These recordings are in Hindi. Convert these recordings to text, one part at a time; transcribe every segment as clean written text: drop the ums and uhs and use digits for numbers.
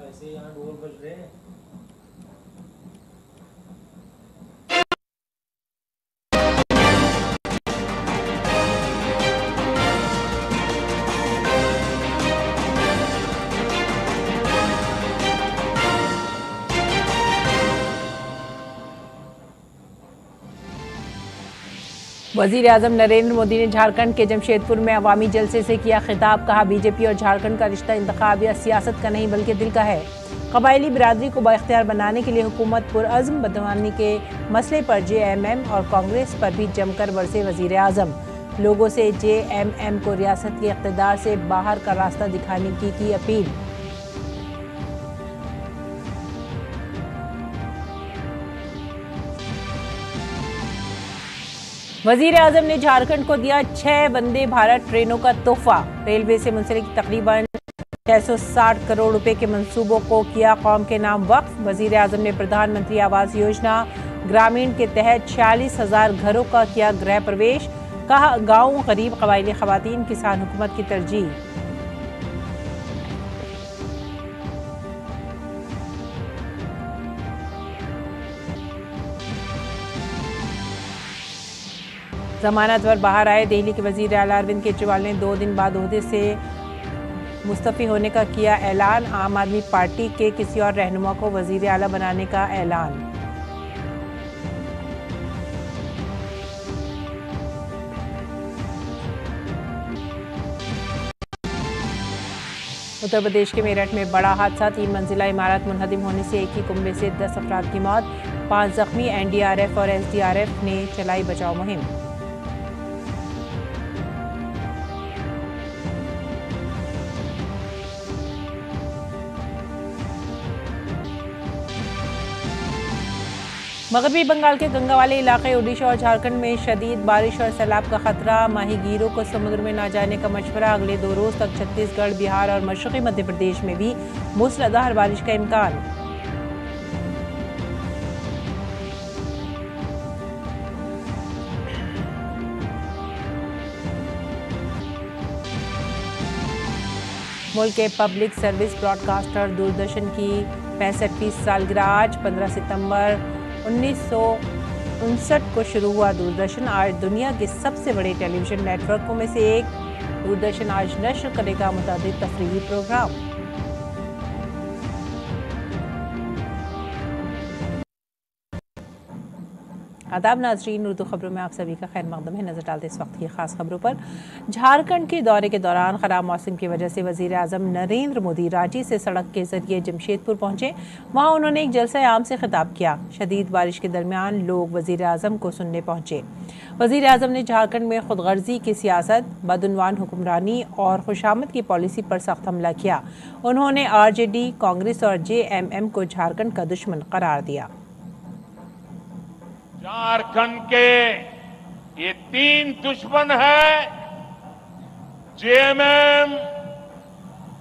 ऐसे यहाँ ढोल बज रहे हैं। वजीर आजम नरेंद्र मोदी ने झारखंड के जमशेदपुर में अवामी जलसे से किया खिताब। कहा, बीजेपी और झारखंड का रिश्ता इंतखाब या सियासत का नहीं बल्कि दिल का है। कबायली बिरादरी को बाइख्तियार बनाने के लिए हुकूमत पुरअज़्म। बदवानी के मसले पर जेएमएम और कांग्रेस पर भी जमकर बरसे वजीर आजम। लोगों से जेएमएम को रियासत के इक़्तिदार से बाहर का रास्ता दिखाने की अपील। वजीर आजम ने झारखंड को दिया 6 वंदे भारत ट्रेनों का तोहफा। रेलवे से मुंसलिक तकरीबन 660 करोड़ रुपए के मंसूबों को किया कौम के नाम वक्फ। वजीर आजम ने प्रधानमंत्री आवास योजना ग्रामीण के तहत 46,000 घरों का किया गृह प्रवेश। कहा, गांव गरीब कबायली खवातीन किसान हुकूमत की तरजीह। जमानत पर बाहर आए दिल्ली के वजीर आला अरविंद केजरीवाल ने 2 दिन बाद ओहदे से मुस्तफी होने का किया ऐलान। आम आदमी पार्टी के किसी और रहनुमा को वजीर आला बनाने का ऐलान। उत्तर प्रदेश के मेरठ में बड़ा हादसा। 3 मंजिला इमारत मुनहदिम होने से एक ही कुंबे से 10 अफराद की मौत, 5 जख्मी। एनडीआरएफ और एसडीआरएफ ने चलाई बचाव मुहिम। मगरबी बंगाल के गंगा वाले इलाके ओडिशा और झारखंड में शदीद बारिश और सैलाब का खतरा। माहीगीरों को समुद्र में न जाने का मशवरा। अगले 2 रोज तक छत्तीसगढ़, बिहार और मशरक़ी मध्य प्रदेश में भी मूसलाधार बारिश का इम्कान। मुल्क के पब्लिक सर्विस ब्रॉडकास्टर दूरदर्शन की 65वीं सालगिरह आज 15 सितंबर 1959 को शुरू हुआ दूरदर्शन आज दुनिया के सबसे बड़े टेलीविजन नेटवर्कों में से एक। दूरदर्शन आज नश्र करेगा मुताबिक तफरीही प्रोग्राम। आदाब नाजरीन, उर्दू खबरों में आप सभी का खैर मकदम है। नजर डालते इस वक्त की खास खबरों पर। झारखंड के दौरे के दौरान खराब मौसम की वजह से वजीर आजम नरेंद्र मोदी रांची से सड़क के जरिए जमशेदपुर पहुंचे। वहां उन्होंने एक जलसा आम से खिताब किया। शदीद बारिश के दरमियान लोग वजीर आजम को सुनने पहुंचे। वजीर आजम ने झारखंड में खुदगर्जी की सियासत, बदउनवान हुक्मरानी और खुशामद की पॉलिसी पर सख्त हमला किया। उन्होंने आरजेडी, कांग्रेस और जेएमएम को झारखंड का दुश्मन करार दिया। झारखंड के ये 3 दुश्मन है, जेएमएम,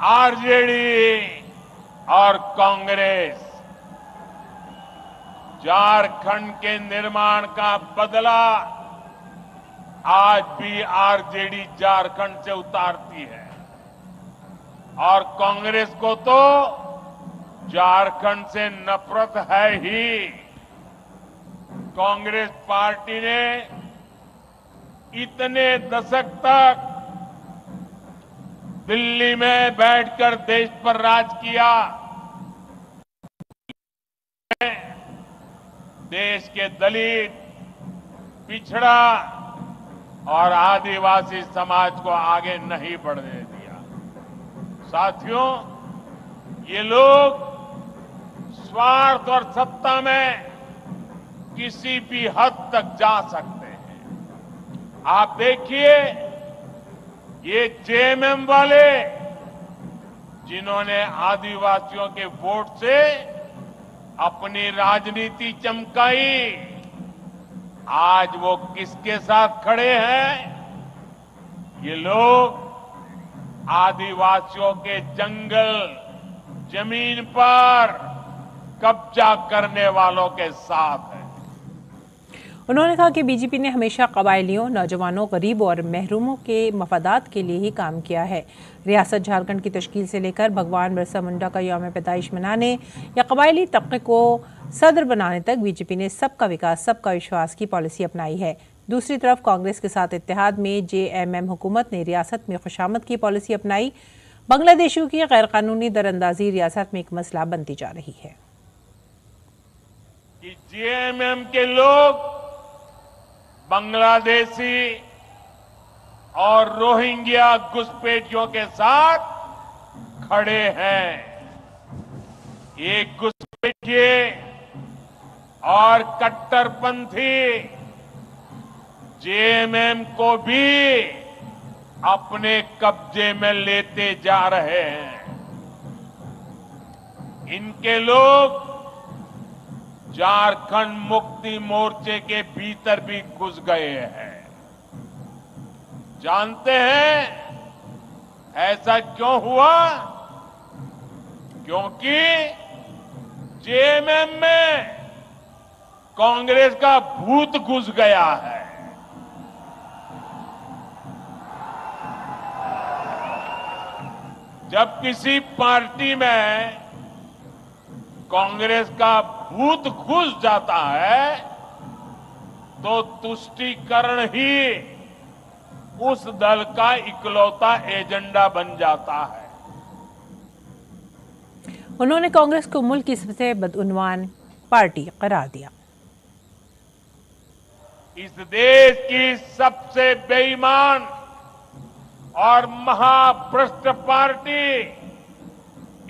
आरजेडी और कांग्रेस। झारखंड के निर्माण का बदला आज भी आरजेडी झारखंड से उतारती है और कांग्रेस को तो झारखंड से नफरत है ही। कांग्रेस पार्टी ने इतने दशक तक दिल्ली में बैठकर देश पर राज किया। देश के दलित, पिछड़ा और आदिवासी समाज को आगे नहीं बढ़ने दिया। साथियों, ये लोग स्वार्थ और सत्ता में किसी भी हद तक जा सकते हैं। आप देखिए, ये जेएमएम वाले जिन्होंने आदिवासियों के वोट से अपनी राजनीति चमकाई, आज वो किसके साथ खड़े हैं? ये लोग आदिवासियों के जंगल, जमीन पर कब्जा करने वालों के साथ हैं। उन्होंने कहा कि बीजेपी ने हमेशा कबायलियों, नौजवानों, गरीब और महरूमों के मफादात के लिए ही काम किया है। रियासत झारखंड की तश्कील से लेकर भगवान बिरसा मुंडा का यौम पैदाइश मनाने या कबायली तबके को सदर बनाने तक बीजेपी ने सबका विकास, सबका विश्वास की पॉलिसी अपनाई है। दूसरी तरफ कांग्रेस के साथ इत्तेहाद में जेएमएम हुकूमत ने रियासत में खुशामद की पॉलिसी अपनाई। बांग्लादेशियों की गैरकानूनी दरअंदाजी रियासत में एक मसला बनती जा रही है। कि जेएमएम के लोग बांग्लादेशी और रोहिंग्या घुसपैठियों के साथ खड़े हैं। ये घुसपैठिए और कट्टरपंथी जेएमएम को भी अपने कब्जे में लेते जा रहे हैं। इनके लोग झारखंड मुक्ति मोर्चे के भीतर भी घुस गए हैं। जानते हैं ऐसा क्यों हुआ? क्योंकि जेएमएम में कांग्रेस का भूत घुस गया है। जब किसी पार्टी में कांग्रेस का भूत घुस जाता है तो तुष्टीकरण ही उस दल का इकलौता एजेंडा बन जाता है। उन्होंने कांग्रेस को मुल्क की सबसे बदउन्वान पार्टी करार दिया। इस देश की सबसे बेईमान और महाभ्रष्ट पार्टी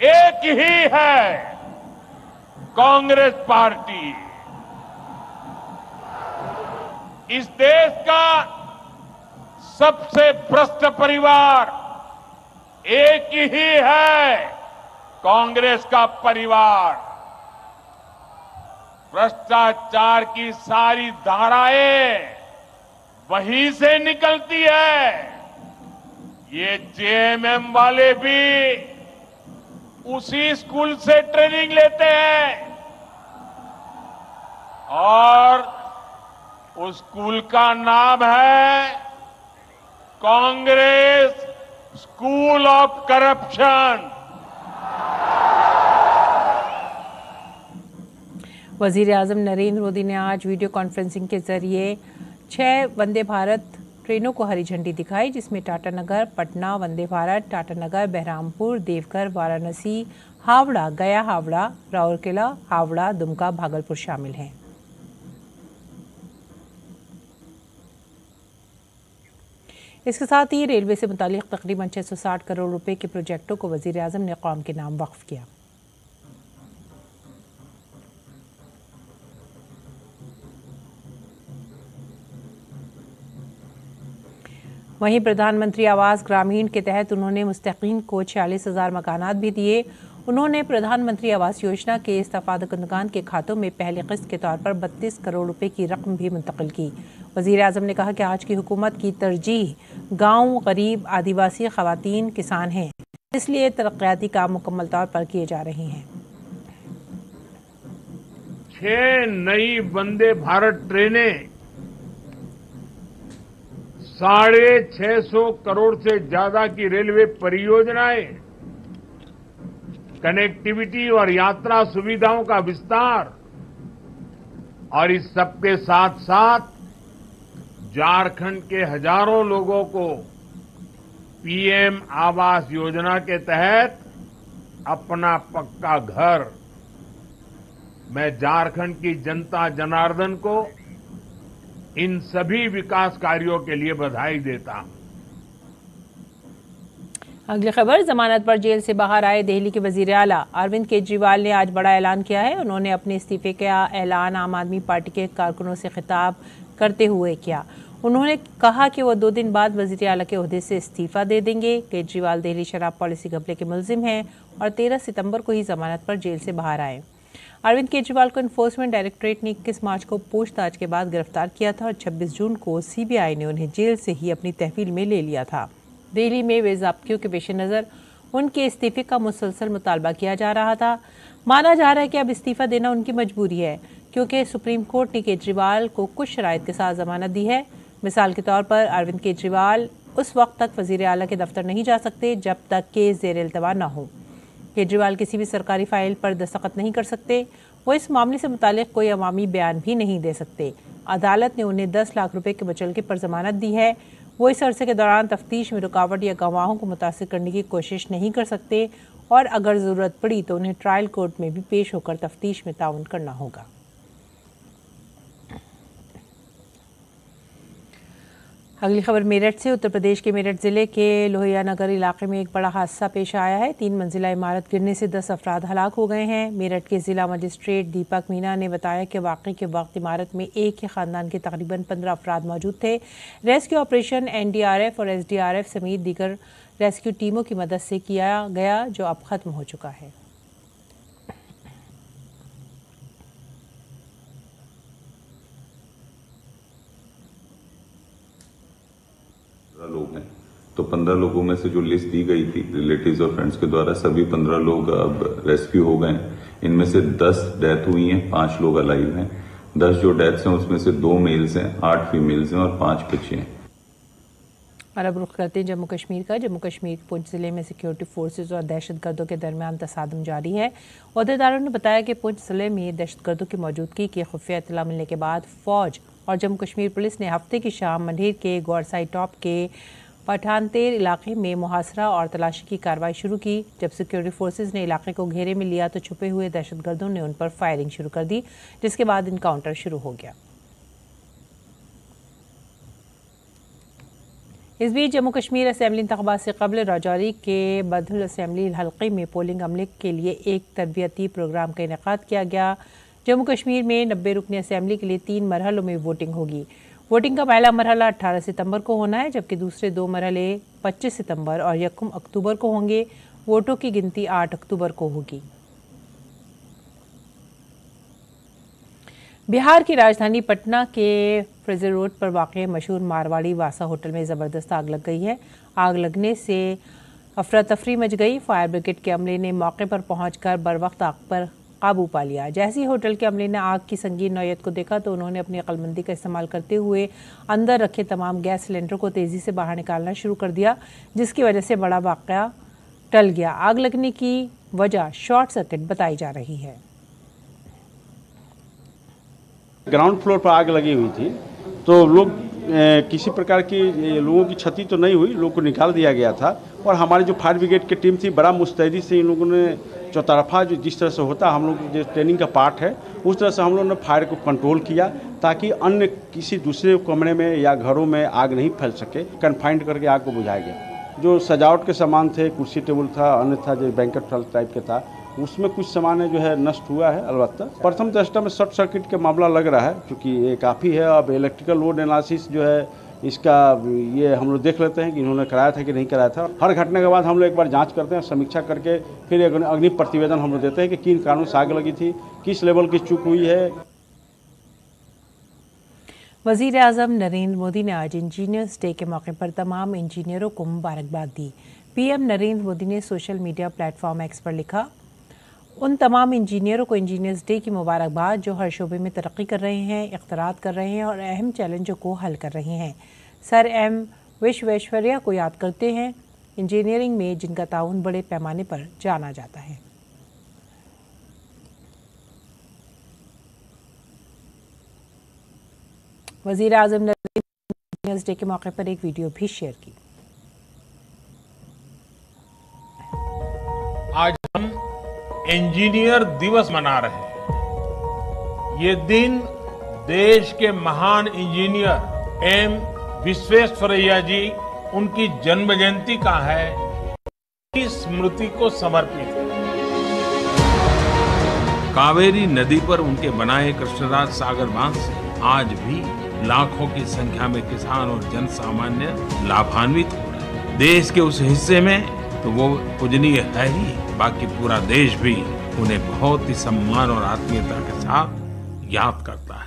एक ही है, कांग्रेस पार्टी। इस देश का सबसे भ्रष्ट परिवार एक ही है, कांग्रेस का परिवार। भ्रष्टाचार की सारी धाराएं वहीं से निकलती है। ये जेएमएम वाले भी उसी स्कूल से ट्रेनिंग लेते हैं और उस स्कूल का नाम है कांग्रेस स्कूल ऑफ करप्शन। वजीर आजम नरेंद्र मोदी ने आज वीडियो कॉन्फ्रेंसिंग के जरिए 6 वंदे भारत ट्रेनों को हरी झंडी दिखाई, जिसमें टाटानगर पटना वंदे भारत, टाटानगर बहरामपुर, देवघर वाराणसी, हावड़ा गया, हावड़ा राउरकेला, हावड़ा दुमका, भागलपुर शामिल हैं। इसके साथ ही रेलवे से मुतालिक तकरीबन 660 करोड़ रुपए के प्रोजेक्टों को वजीर आजम ने कौम के नाम वक्फ किया। वहीं प्रधानमंत्री आवास ग्रामीण के तहत उन्होंने मुस्तकीन को 46,000 मकानात भी दिए। उन्होंने प्रधानमंत्री आवास योजना के इस्तफादकुंदगान के खातों में पहली किस्त के तौर पर 32 करोड़ रुपए की रकम भी मुंतकिल की। वजीर आजम ने कहा कि आज की हुकूमत की तरजीह गांव, गरीब, आदिवासी, खवातीन, किसान हैं, इसलिए तरक्याती काम मुकम्मल तौर पर किए जा रहे हैं। 6 नई वंदे भारत ट्रेनें 650 करोड़ से ज्यादा की रेलवे परियोजनाएं, कनेक्टिविटी और यात्रा सुविधाओं का विस्तार और इस सबके साथ साथ झारखंड के हजारों लोगों को पीएम आवास योजना के तहत अपना पक्का घर। मैं झारखंड की जनता जनार्दन को इन सभी विकास कार्यों के लिए बधाई देता हूं। अगली खबर, जमानत पर जेल से बाहर आए दिल्ली के वजीर आला अरविंद केजरीवाल ने आज बड़ा ऐलान किया है। उन्होंने अपने इस्तीफे का ऐलान आम आदमी पार्टी के कारकुनों से खिताब करते हुए किया। उन्होंने कहा कि वो 2 दिन बाद वजीर आला के ओहदे से इस्तीफा दे देंगे। केजरीवाल दिल्ली शराब पॉलिसी घपले के मुलजिम हैं और 13 सितंबर को ही जमानत पर जेल से बाहर आए। अरविंद केजरीवाल को एनफोर्समेंट डायरेक्टरेट ने 21 मार्च को पूछताछ के बाद गिरफ्तार किया था और 26 जून को सीबीआई ने उन्हें जेल से ही अपनी तहवील में ले लिया था। दिल्ली में बेज़ाब्तियों के पेश नज़र उनके इस्तीफे का मुसलसल मुतालबा किया जा रहा था। माना जा रहा है कि अब इस्तीफा देना उनकी मजबूरी है, क्योंकि सुप्रीम कोर्ट ने केजरीवाल को कुछ शराइत के साथ जमानत दी है। मिसाल के तौर पर अरविंद केजरीवाल उस वक्त तक वजीर आला के दफ्तर नहीं जा सकते जब तक केस ज़ेर इल्तवा न हो। केजरीवाल किसी भी सरकारी फाइल पर दस्तखत नहीं कर सकते। वो इस मामले से मुतालिक कोई अवामी बयान भी नहीं दे सकते। अदालत ने उन्हें 10 लाख रुपए के मुचलके पर जमानत दी है। वो इस अरसे के दौरान तफ्तीश में रुकावट या गवाहों को मुतासिर करने की कोशिश नहीं कर सकते और अगर ज़रूरत पड़ी तो उन्हें ट्रायल कोर्ट में भी पेश होकर तफ्तीश में ताउन करना होगा। अगली खबर मेरठ से। उत्तर प्रदेश के मेरठ जिले के लोहिया नगर इलाके में एक बड़ा हादसा पेश आया है। 3 मंजिला इमारत गिरने से 10 अफराद हलाक हो गए हैं। मेरठ के जिला मजिस्ट्रेट दीपक मीना ने बताया कि वाक़े के वक्त इमारत में एक ही खानदान के तकरीबन 15 अफराद मौजूद थे। रेस्क्यू ऑपरेशन NDRF और SDRF समेत दीगर रेस्क्यू टीमों की मदद से किया गया, जो अब खत्म हो चुका है। लोग हैं तो 15 लोगों में से जो लिस्ट दी गई थी रिलेटिव्स और फ्रेंड्स के द्वारा, सभी 15 लोग अब रेस्क्यू हो गए हैं। इनमें से 10 डेथ हुई हैं, 5 लोग अलाइव हैं। 10 जो डेथ्स हैं उसमें से 2 मेल्स हैं, 8 फीमेल्स हैं और 5 बच्चे हैं। और अब रुख करते हैं जम्मू कश्मीर का। जम्मू कश्मीर के पुंछ जिले में सिक्योरिटी फोर्सेज और दहशतगर्दों के दरमियान तसादम जारी है। अहदेदारों ने बताया कि पुंछ जिले में दहशतगर्दों की मौजूदगी की खुफिया इत्तला मिलने के बाद फौज और जम्मू कश्मीर पुलिस ने हफ्ते की शाम मंढेर के गौरसाई टॉप के पठानतेर इलाके में मुहासरा और तलाशी की कार्रवाई शुरू की। जब सिक्योरिटी फोर्सेज ने इलाके को घेरे में लिया तो छुपे हुए दहशतगर्दों ने उन पर फायरिंग शुरू कर दी, जिसके बाद इनकाउंटर शुरू हो गया। इस बीच जम्मू कश्मीर असेंबली इंतखाबात से कबल राजौरी के बदहुल असेंबली हल्के में पोलिंग अमले के लिए एक तरबियती प्रोग्राम का इनेकाद किया गया। जम्मू कश्मीर में 90 रुकनी असेंबली के लिए 3 मरहलों में वोटिंग होगी। वोटिंग का पहला मरहला 18 सितंबर को होना है, जबकि दूसरे 2 मरहले 25 सितंबर और 1 अक्टूबर को होंगे। वोटों की गिनती 8 अक्टूबर को होगी। बिहार की राजधानी पटना के फ्रेजर रोड पर वाक़ मशहूर मारवाड़ी वासा होटल में ज़बरदस्त आग लग गई है। आग लगने से अफरा तफरी मच गई। फायर ब्रिगेड के अमले ने मौके पर पहुंचकर बरवक्त आग पर काबू पा लिया। जैसे ही होटल के अमले ने आग की संगीन नौयत को देखा तो उन्होंने अपनी अक्लमंदी का इस्तेमाल करते हुए अंदर रखे तमाम गैस सिलेंडर को तेज़ी से बाहर निकालना शुरू कर दिया, जिसकी वजह से बड़ा वाक़या टल गया। आग लगने की वजह शॉर्ट सर्किट बताई जा रही है। ग्राउंड फ्लोर पर आग लगी हुई थी तो लोग किसी प्रकार की लोगों की क्षति तो नहीं हुई, लोगों को निकाल दिया गया था। और हमारी जो फायर ब्रिगेड की टीम थी बड़ा मुस्तैदी से इन लोगों ने चौतरफा जो जिस तरह से होता हम लोग जो ट्रेनिंग का पार्ट है उस तरह से हम लोगों ने फायर को कंट्रोल किया ताकि अन्य किसी दूसरे कमरे में या घरों में आग नहीं फैल सके। कन्फाइंड करके आग को बुझाया गया। जो सजावट के सामान थे, कुर्सी टेबल था, अन्य था जो बैंकेट हॉल टाइप के था, उसमें कुछ सामान जो है नष्ट हुआ है। अलबत्ता प्रथम दृष्टया में शॉर्ट सर्किट का मामला लग रहा है, क्योंकि ये काफ़ी है। अब इलेक्ट्रिकल लोड एनालिसिस जो है इसका ये हम लोग देख लेते हैं कि इन्होंने कराया था कि नहीं कराया था। हर घटना के बाद हम लोग एक बार जांच करते हैं, समीक्षा करके फिर एक अग्नि प्रतिवेदन हम लोग देते हैं कि किन कारणों से आग लगी थी, किस लेवल की चूक हुई है। वज़ीर आज़म नरेंद्र मोदी ने आज इंजीनियर्स डे के मौके पर तमाम इंजीनियरों को मुबारकबाद दी। PM नरेंद्र मोदी ने सोशल मीडिया प्लेटफॉर्म X पर लिखा, उन तमाम इंजीनियरों को इंजीनियर्स डे की मुबारकबाद जो हर शोबे में तरक्की कर रहे हैं, इख्तरात कर रहे हैं और अहम चैलेंजों को हल कर रहे हैं। सर M विश्वेश्वरैया को याद करते हैं, इंजीनियरिंग में जिनका ताउन बड़े पैमाने पर जाना जाता है। वज़ीर आज़म ने इंजीनियर्स डे के मौके पर एक वीडियो भी शेयर की। आज हम इंजीनियर दिवस मना रहे हैं। ये दिन देश के महान इंजीनियर M विश्वेश्वरैया जी उनकी जन्म जयंती का है, की स्मृति को समर्पित है। कावेरी नदी पर उनके बनाए कृष्णराज सागर बांध से आज भी लाखों की संख्या में किसान और जन सामान्य लाभान्वित हो रहे हैं। देश के उस हिस्से में तो वो पूजनीय है ही, बाकी पूरा देश भी उन्हें बहुत ही सम्मान और आत्मीयता के साथ याद करता है।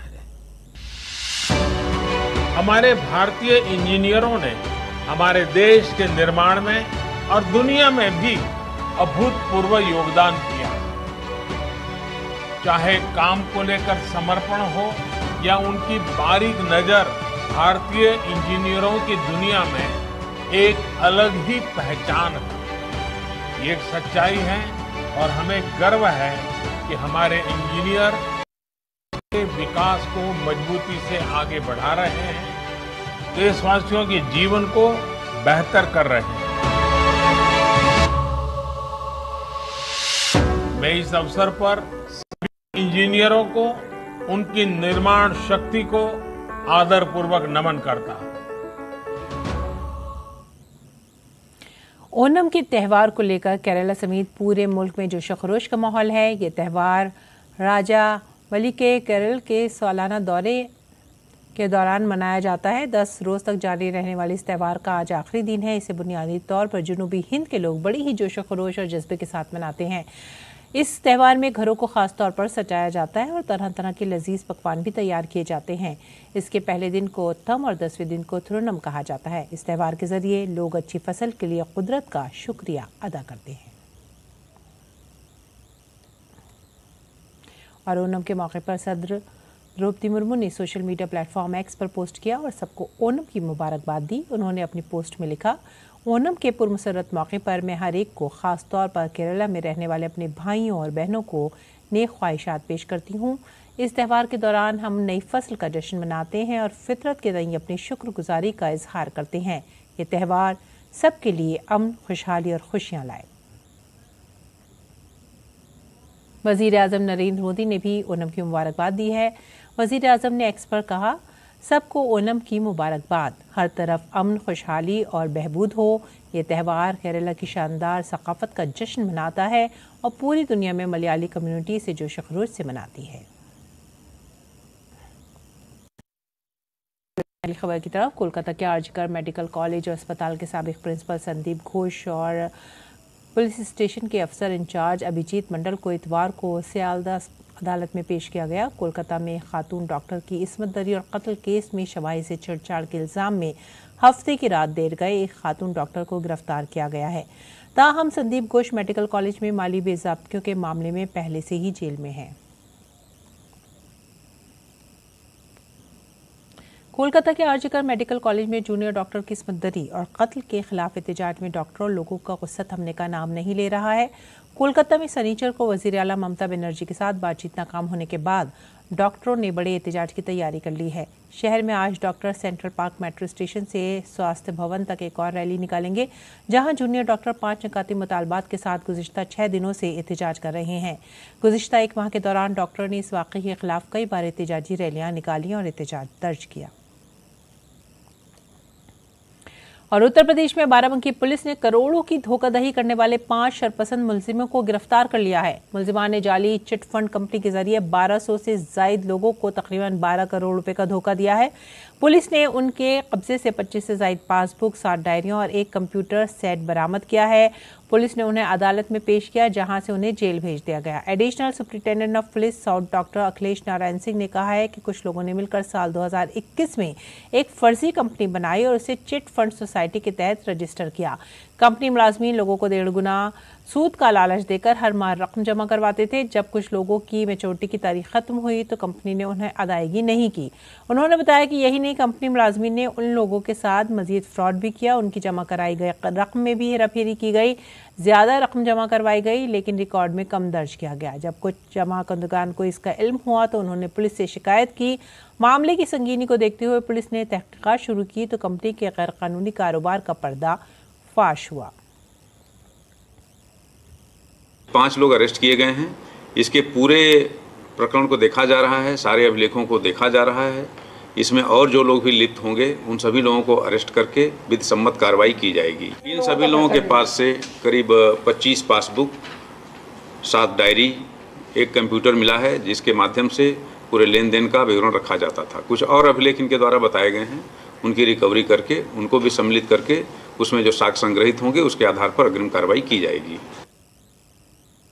हमारे भारतीय इंजीनियरों ने हमारे देश के निर्माण में और दुनिया में भी अभूतपूर्व योगदान किया। चाहे काम को लेकर समर्पण हो या उनकी बारीक नजर भारतीय इंजीनियरों की दुनिया में एक अलग ही पहचान है। ये एक सच्चाई है और हमें गर्व है कि हमारे इंजीनियर के विकास को मजबूती से आगे बढ़ा रहे हैं, देशवासियों के जीवन को बेहतर कर रहे हैं। मैं इस अवसर पर सभी इंजीनियरों को उनकी निर्माण शक्ति को आदरपूर्वक नमन करता हूं। ओणम के त्यौहार को लेकर केरला समेत पूरे मुल्क में जोश खरोश का माहौल है। ये त्यौहार राजा वली के केरल के सालाना दौरे के दौरान मनाया जाता है। 10 रोज तक जारी रहने वाले इस त्यौहार का आज आखिरी दिन है। इसे बुनियादी तौर पर जनूबी हिंद के लोग बड़ी ही जोश खरोश और जज्बे के साथ मनाते हैं। इस त्यौहार में घरों को खास तौर पर सजाया जाता है और तरह तरह के लजीज पकवान भी तैयार किए जाते हैं। इसके पहले दिन को उत्तम और 10वें दिन को थुरुनम कहा जाता है। इस त्यौहार के जरिए लोग अच्छी फसल के लिए कुदरत का शुक्रिया अदा करते हैं। और ओणम के मौके पर सदर द्रौपदी मुर्मू ने सोशल मीडिया प्लेटफॉर्म एक्स पर पोस्ट किया और सबको ओणम की मुबारकबाद दी। उन्होंने अपनी पोस्ट में लिखा, ओणम के पुरमसरत मौके पर मैं हर एक को खास तौर पर केरला में रहने वाले अपने भाइयों और बहनों को नेक ख्वाहिशात पेश करती हूँ। इस त्यौहार के दौरान हम नई फसल का जश्न मनाते हैं और फितरत के तय अपनी शुक्रगुजारी का इजहार करते हैं। ये त्यौहार सबके लिए अमन, खुशहाली और खुशियाँ लाए। वज़ीर आज़म नरेंद्र मोदी ने भी ओणम की मुबारकबाद दी है। वज़ीर आज़म ने एक्स पर कहा, सबको ओणम की मुबारकबाद। हर तरफ अमन, खुशहाली और बहबूद हो। ये त्यौहार केरला की शानदार सकाफत का जश्न मनाता है और पूरी दुनिया में मलयाली कम्युनिटी इसे जोश खरोश से मनाती है। पहली खबर की तरफ, कोलकाता के आरजीकर मेडिकल कॉलेज और अस्पताल के साबिक प्रिंसिपल संदीप घोष और पुलिस स्टेशन के अफसर इंचार्ज अभिजीत मंडल को इतवार को सियालदा अदालत में पेश किया गया। कोलकाता में खातून डॉक्टर की इस्मत दरी और कत्ल केस में शवाही से छेड़छाड़ के इल्जाम में हफ्ते की रात देर गए एक खातून डॉक्टर को गिरफ्तार किया गया है। ताहम संदीप घोष मेडिकल कॉलेज में माली बेज़ाब्तियों के मामले में पहले से ही जेल में है। कोलकाता के आरजीकर मेडिकल कॉलेज में जूनियर डॉक्टर की इस्मत दरी और कत्ल के खिलाफ एहतजाज में डॉक्टर और लोगों का गुस्सा थमने का नाम नहीं ले रहा है। कोलकाता में शनिचर को वजीर आला ममता बनर्जी के साथ बातचीत नाकाम होने के बाद डॉक्टरों ने बड़े एहतजाज की तैयारी कर ली है। शहर में आज doctor central park metro station से स्वास्थ्य भवन तक एक और रैली निकालेंगे, जहां जूनियर डॉक्टर 5 निकाती मुतालबात के साथ गुज़िश्ता 6 दिनों से एहतजाज कर रहे हैं। गुज़िश्ता 1 माह के दौरान डॉक्टर ने इस वाक़े के खिलाफ कई बार एहतजाजी रैलियां निकाली और एहतजाज दर्ज किया। और उत्तर प्रदेश में बाराबंकी पुलिस ने करोड़ों की धोखाधड़ी करने वाले 5 शरपसंद मुलजिमों को गिरफ्तार कर लिया है। मुलजिमान ने जाली चिट फंड कंपनी के जरिए 1200 से जायद लोगों को तकरीबन 12 करोड़ रुपए का धोखा दिया है। पुलिस ने उनके कब्जे से 25 से जायद पासबुक, 7 डायरियां और एक कंप्यूटर सेट बरामद किया है। पुलिस ने उन्हें अदालत में पेश किया, जहां से उन्हें जेल भेज दिया गया। Additional superintendent of police south doctor Akhilesh Narayan Singh ने कहा है कि कुछ लोगों ने मिलकर साल 2021 में एक फर्जी कंपनी बनाई और उसे चिट फंड सोसाइटी के तहत रजिस्टर किया। कंपनी मुलाजमीन लोगों को 1.5 गुना सूद का लालच देकर हर माह रकम जमा करवाते थे। जब कुछ लोगों की मैच्योरिटी की तारीख खत्म हुई तो कंपनी ने उन्हें अदायगी नहीं की। उन्होंने बताया कि यही नहीं, कंपनी मुलाजमीन ने उन लोगों के साथ मजीद फ्रॉड भी किया। उनकी जमा कराई गई रकम में भी हेराफेरी की गई। ज्यादा रकम जमा करवाई गई लेकिन रिकॉर्ड में कम दर्ज किया गया। जब कुछ जमा कंदगान को इसका इल्म हुआ तो उन्होंने पुलिस से शिकायत की। मामले की संगीनी को देखते हुए पुलिस ने तहकीकात शुरू की तो कंपनी के गैर कानूनी कारोबार का पर्दा फाश हुआ। 5 लोग अरेस्ट किए गए हैं। इसके पूरे प्रकरण को देखा जा रहा है, सारे अभिलेखों को देखा जा रहा है। इसमें और जो लोग भी लिप्त होंगे उन सभी लोगों को अरेस्ट करके विधि सम्मत कार्रवाई की जाएगी। इन सभी लोगों के पास से करीब 25 पासबुक, 7 डायरी, एक कंप्यूटर मिला है जिसके माध्यम से पूरे लेन देन का विवरण रखा जाता था। कुछ और अभिलेख इनके द्वारा बताए गए हैं, उनकी रिकवरी करके उनको भी सम्मिलित करके उसमें जो साक्ष्य संग्रहित होंगे उसके आधार पर अग्रिम कार्रवाई की जाएगी।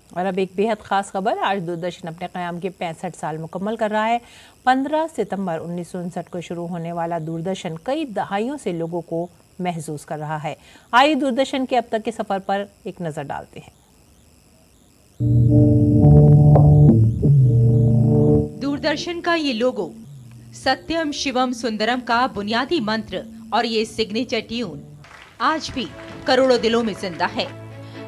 और अब एक बेहद खास खबर, आज दूरदर्शन अपने क़याम के 65 साल मुकम्मल कर रहा है। 15 सितंबर 1959 को शुरू होने वाला दूरदर्शन कई दहाइयों से लोगों को महसूस कर रहा है। आइए दूरदर्शन के अब तक के सफर पर एक नजर डालते हैं। दूरदर्शन का ये लोगो, सत्यम शिवम सुंदरम का बुनियादी मंत्र और ये सिग्नेचर ट्यून आज भी करोड़ों दिलों में जिंदा है।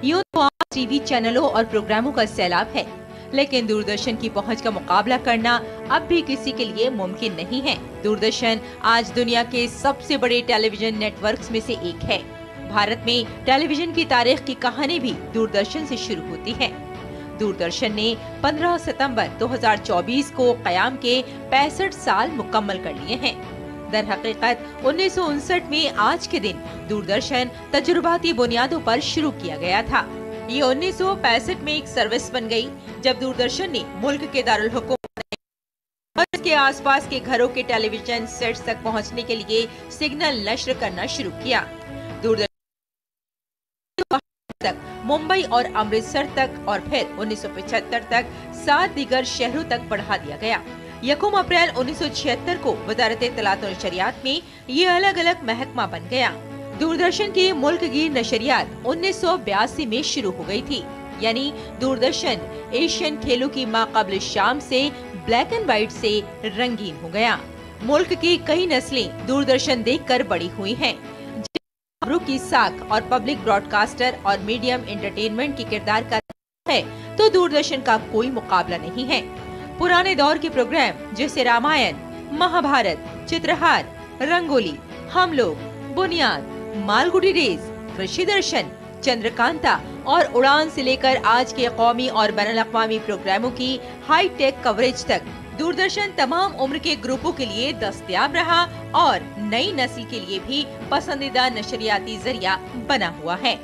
यूं तो आज टीवी चैनलों और प्रोग्रामों का सैलाब है, लेकिन दूरदर्शन की पहुंच का मुकाबला करना अब भी किसी के लिए मुमकिन नहीं है। दूरदर्शन आज दुनिया के सबसे बड़े टेलीविजन नेटवर्क्स में से एक है। भारत में टेलीविजन की तारीख की कहानी भी दूरदर्शन से शुरू होती है। दूरदर्शन ने 15 सितंबर 2024 को कयाम के 65 साल मुकम्मल कर लिए हैं। दर हकीकत 1959 में आज के दिन दूरदर्शन तजुर्बाती बुनियादों पर शुरू किया गया था। ये 1965 में एक सर्विस बन गई, जब दूरदर्शन ने मुल्क के दारुल हुकूमत और इसके आसपास के घरों के टेलीविजन सेट्स तक पहुंचने के लिए सिग्नल नश्र करना शुरू किया। दूरदर्शन तक मुंबई और अमृतसर तक और फिर 1975 तक 7 दीगर शहरों तक बढ़ा दिया गया। यकम अप्रैल 1976 को वजारत इत्तलात और नशरियात में ये अलग अलग महकमा बन गया। दूरदर्शन की मुल्क की नशरियात 1982 में शुरू हो गई थी, यानी दूरदर्शन एशियन खेलों की माक़ाबिल शाम से ब्लैक एंड व्हाइट से रंगीन हो गया। मुल्क की कई नस्लें दूरदर्शन देखकर बड़ी हुई हैं। खबरों की साख और पब्लिक ब्रॉडकास्टर और मीडियम एंटरटेनमेंट की किरदार का है तो दूरदर्शन का कोई मुकाबला नहीं है। पुराने दौर के प्रोग्राम जैसे रामायण, महाभारत, चित्रहार, रंगोली, हम लोग, बुनियाद, मालगुडी डेज, कृषि दर्शन, चंद्रकांता और उड़ान से लेकर आज के कौमी और बैनुल-अक़वामी प्रोग्रामों की हाई टेक कवरेज तक दूरदर्शन तमाम उम्र के ग्रुपों के लिए दस्तयाब रहा और नई नस्ल के लिए भी पसंदीदा नशरियाती जरिया बना हुआ है।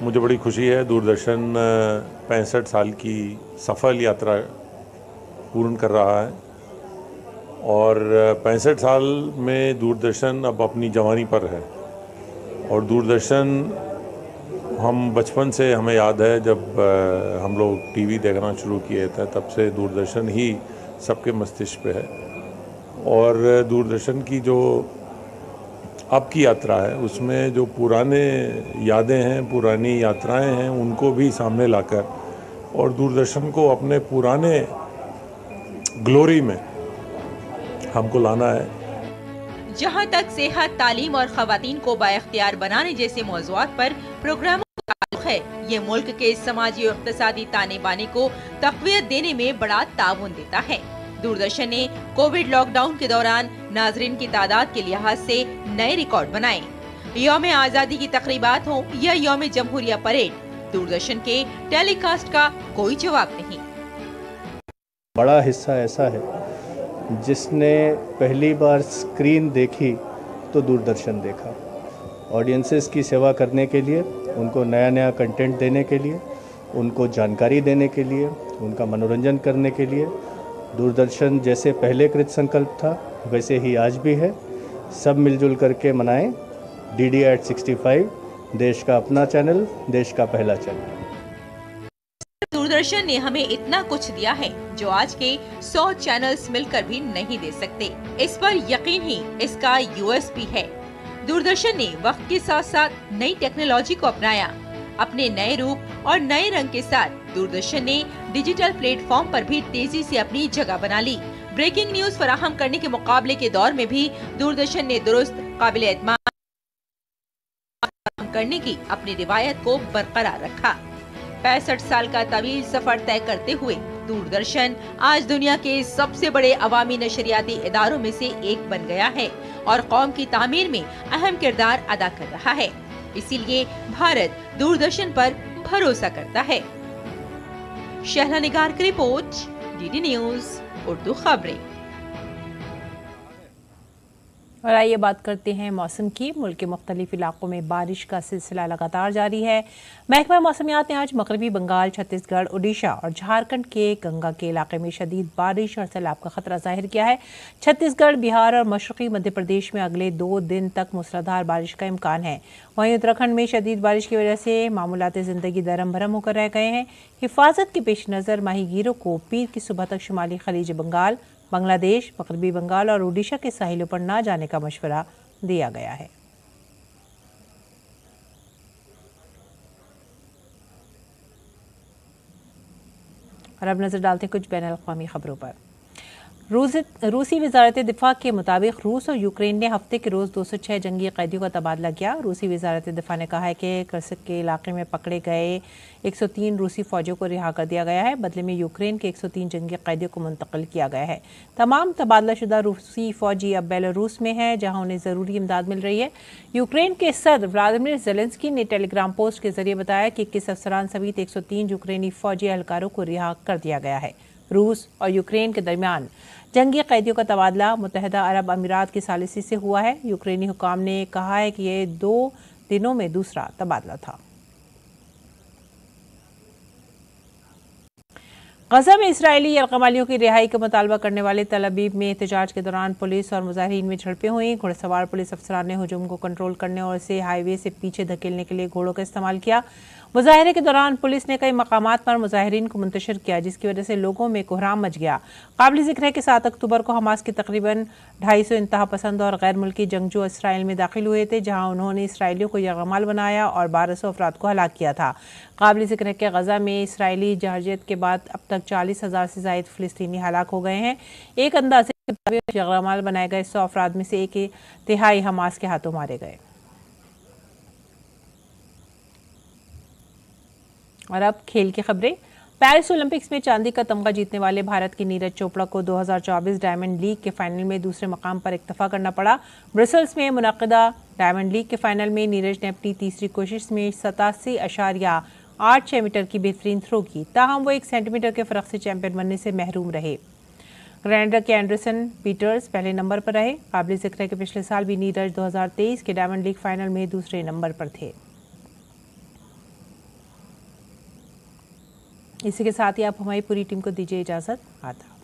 मुझे बड़ी खुशी है, दूरदर्शन 65 साल की सफल यात्रा पूर्ण कर रहा है और 65 साल में दूरदर्शन अब अपनी जवानी पर है। और दूरदर्शन हम बचपन से हमें याद है, जब हम लोग टीवी देखना शुरू किए थे तब से दूरदर्शन ही सबके मस्तिष्क पे है। और दूरदर्शन की जो अब की यात्रा है उसमें जो पुराने यादें हैं, पुरानी यात्राएं हैं, उनको भी सामने लाकर और दूरदर्शन को अपने पुराने ग्लोरी में हमको लाना है। जहां तक सेहत, तालीम और खवातीन को बाइख्तियार बनाने जैसे मौज़ूआत पर प्रोग्रामों का ताल्लुक है, ये मुल्क के समाजी और इक़्तिसादी ताने बाने को तक़वियत देने में बड़ा ताउन देता है। दूरदर्शन ने कोविड लॉकडाउन के दौरान नाज़रीन की तादाद के लिहाज से नए रिकॉर्ड बनाए। यौम आज़ादी की तक़रीबात हो या यौम जमहूरिया परेड, दूरदर्शन के टेलीकास्ट का कोई जवाब नहीं। बड़ा हिस्सा ऐसा है जिसने पहली बार स्क्रीन देखी तो दूरदर्शन देखा। ऑडियंसेस की सेवा करने के लिए, उनको नया नया कंटेंट देने के लिए, उनको जानकारी देने के लिए, उनका मनोरंजन करने के लिए दूरदर्शन जैसे पहले कृत संकल्प था वैसे ही आज भी है। सब मिलजुल करके मनाएं DD at 65, देश का अपना चैनल, देश का पहला चैनल। दूरदर्शन ने हमें इतना कुछ दिया है जो आज के 100 चैनल्स मिलकर भी नहीं दे सकते। इस पर यकीन ही इसका USP है। दूरदर्शन ने वक्त के साथ साथ नई टेक्नोलॉजी को अपनाया। अपने नए रूप और नए रंग के साथ दूरदर्शन ने डिजिटल प्लेटफॉर्म पर भी तेजी से अपनी जगह बना ली। ब्रेकिंग न्यूज फराहम करने के मुकाबले के दौर में भी दूरदर्शन ने दुरुस्त, काबिल एतमाद करने की अपनी रिवायत को बरकरार रखा। 65 साल का तवील सफर तय करते हुए दूरदर्शन आज दुनिया के सबसे बड़े अवामी नशरियाती इदारों में से एक बन गया है और कौम की तामीर में अहम किरदार अदा कर रहा है। इसीलिए भारत दूरदर्शन पर भरोसा करता है। शहला निगार की रिपोर्ट, DD न्यूज उर्दू खबरें। और आइए बात करते हैं मौसम की। मुल्क के मुख्तलिफ इलाकों में बारिश का सिलसिला लगातार जारी है। महकमा मौसमियात ने आज मगरबी बंगाल, छत्तीसगढ़, उड़ीसा और झारखंड के गंगा के इलाके में शदीद बारिश और सैलाब का खतरा जाहिर किया है। छत्तीसगढ़, बिहार और मशरक़ी मध्य प्रदेश में अगले 2 दिन तक मूसलाधार बारिश का इम्कान है। वहीं उत्तराखंड में शदीद बारिश की वजह से मामूलात ज़िंदगी दरम भरम होकर रह गए हैं। हिफाजत के पेश नज़र माहीगीरों को पीर की सुबह तक शुमाली खलीज बंगाल, बांग्लादेश, मगरबी बंगाल और ओडिशा के साहिलों पर न जाने का मशवरा दिया गया है। और अब नजर डालते हैं कुछ बैनुल-अक़वामी खबरों पर। रूसी वजारत दिफा के मुताबिक रूस और यूक्रेन ने हफ्ते के रोज़ 206 जंगी कैदियों का तबादला किया। रूसी वजारत दिफा ने कहा है कि कर्स्क के इलाके में पकड़े गए 103 रूसी फौजियों को रिहा कर दिया गया है। बदले में यूक्रेन के 103 जंगी कैदियों को मुंतकिल किया गया है। तमाम तबादलाशुदा रूसी फौजी अब बेलारूस में हैं, जहां उन्हें ज़रूरी इमदाद मिल रही है। यूक्रेन के सदर व्लादिमीर ज़ेलेंस्की ने टेलीग्राम पोस्ट के जरिए बताया कि 21 अफसरान समेत 103 यूक्रेनी फौजी एहलकारों को रिहा कर दिया गया है। रूस और यूक्रेन के दरमियान जंगी कैदियों का तबादला मुत्तहिदा अरब अमीरात की सालिसी से हुआ है। यूक्रेनी हुकाम ने कहा है कि ये 2 दिनों में दूसरा तबादला था। गजा में इसराइली यरगमालियों की रिहाई का मुतालबा करने वाले तल अबीब में एहतजाज के दौरान पुलिस और मुजाहिरीन में झड़पें हुई। घुड़सवार पुलिस अफसरान ने हुजूम को कंट्रोल करने और इसे हाईवे से पीछे धकेलने के लिए घोड़ों का इस्तेमाल किया। मुजाहरे के दौरान पुलिस ने कई मकामात पर मुजाहिरीन को मुंतशिर किया, जिसकी वजह से लोगों में कोहराम मच गया। काबिल जिक्र है कि 7 अक्टूबर को हमास के तकरीबन 250 इंतहा पसंद और गैर मुल्की जंगजू इसराइल में दाखिल हुए थे, जहां उन्होंने इसराइलियों को यरगमाल बनाया और 1200 अफराद को हलाक किया था। काबिल जिक्र है कि गजा में इसराइली जहरियत के बाद अब तक 40,000 से ज़ायद फ़िलिस्तीनी हलाक हो गए हैं। एक अंदाजे के मुताबिक यरगमाल बनाए गए 100 अफराद में से 1/3 हमास के हाथों मारे गए। और अब खेल की खबरें। पेरिस ओलंपिक्स में चांदी का तमगा जीतने वाले भारत की नीरज चोपड़ा को 2024 डायमंड लीग के फाइनल में दूसरे मकाम पर इक्तफा करना पड़ा। ब्रसल्स में मुनक़िदा डायमंड लीग के फाइनल में नीरज ने अपनी तीसरी कोशिश में 87.86 मीटर की बेहतरीन थ्रो की, ताहम वो 1 सेंटीमीटर के फ़र्क से चैंपियन बनने से महरूम रहे। ग्रैंडर के एंडरसन पीटर्स पहले नंबर पर रहे। काबिल जिक्र है कि पिछले साल भी नीरज 2023 के डायमंड लीग फाइनल में दूसरे नंबर पर थे। इसी के साथ ही आप हमारी पूरी टीम को दीजिए इजाज़त। आदाब।